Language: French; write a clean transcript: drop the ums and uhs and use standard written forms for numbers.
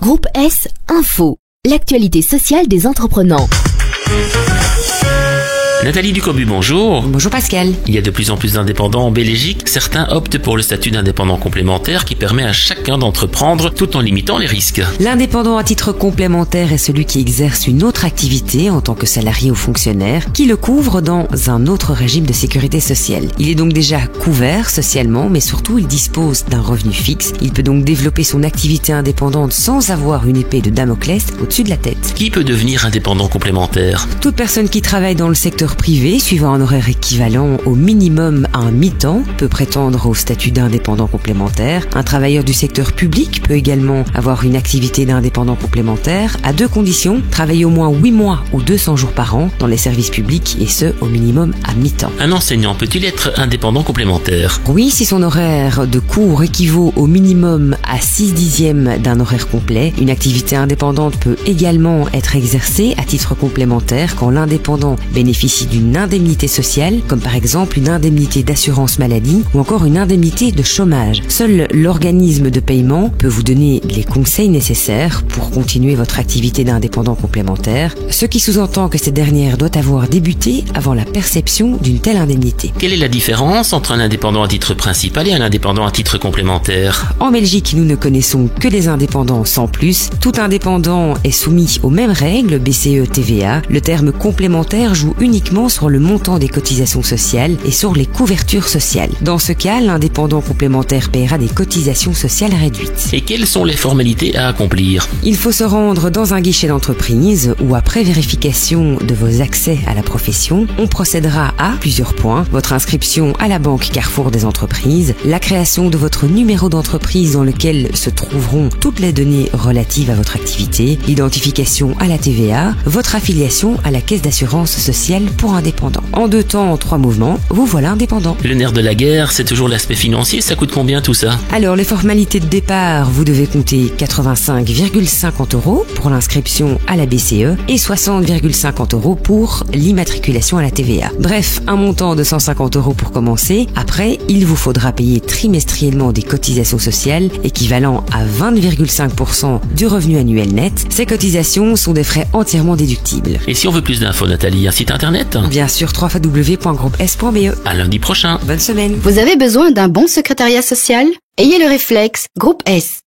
Groupe S Info, l'actualité sociale des entreprenants. Nathalie Ducobu, bonjour. Bonjour Pascal. Il y a de plus en plus d'indépendants en Belgique. Certains optent pour le statut d'indépendant complémentaire qui permet à chacun d'entreprendre tout en limitant les risques. L'indépendant à titre complémentaire est celui qui exerce une autre activité en tant que salarié ou fonctionnaire qui le couvre dans un autre régime de sécurité sociale. Il est donc déjà couvert socialement, mais surtout il dispose d'un revenu fixe. Il peut donc développer son activité indépendante sans avoir une épée de Damoclès au-dessus de la tête. Qui peut devenir indépendant complémentaire? Toute personne qui travaille dans le secteur privé, suivant un horaire équivalent au minimum à un mi-temps, peut prétendre au statut d'indépendant complémentaire. Un travailleur du secteur public peut également avoir une activité d'indépendant complémentaire à deux conditions: travailler au moins 8 mois ou 200 jours par an dans les services publics et ce, au minimum à mi-temps. Un enseignant peut-il être indépendant complémentaire? Oui, si son horaire de cours équivaut au minimum à 6/10 d'un horaire complet. Une activité indépendante peut également être exercée à titre complémentaire quand l'indépendant bénéficie d'une indemnité sociale, comme par exemple une indemnité d'assurance maladie ou encore une indemnité de chômage. Seul l'organisme de paiement peut vous donner les conseils nécessaires pour continuer votre activité d'indépendant complémentaire, ce qui sous-entend que cette dernière doit avoir débuté avant la perception d'une telle indemnité. Quelle est la différence entre un indépendant à titre principal et un indépendant à titre complémentaire? En Belgique, nous ne connaissons que les indépendants sans plus. Tout indépendant est soumis aux mêmes règles BCE-TVA. Le terme complémentaire joue uniquement sur le montant des cotisations sociales et sur les couvertures sociales. Dans ce cas, l'indépendant complémentaire paiera des cotisations sociales réduites. Et quelles sont les formalités à accomplir? Il faut se rendre dans un guichet d'entreprise où, après vérification de vos accès à la profession, on procédera à plusieurs points: votre inscription à la banque Carrefour des entreprises, la création de votre numéro d'entreprise dans lequel se trouveront toutes les données relatives à votre activité, l'identification à la TVA, votre affiliation à la caisse d'assurance sociale pour indépendants. En 2 temps, 3 mouvements, vous voilà indépendant. Le nerf de la guerre, c'est toujours l'aspect financier. Ça coûte combien tout ça? Alors, les formalités de départ, vous devez compter 85,50 € pour l'inscription à la BCE et 60,50 € pour l'immatriculation à la TVA. Bref, un montant de 150 € pour commencer. Après, il vous faudra payer trimestriellement des cotisations sociales équivalent à 20,5% du revenu annuel net. Ces cotisations sont des frais entièrement déductibles. Et si on veut plus d'infos, Nathalie, un site internet? Bien sûr, www.groupes.be. À lundi prochain. Bonne semaine. Vous avez besoin d'un bon secrétariat social? Ayez le réflexe, Groupe S.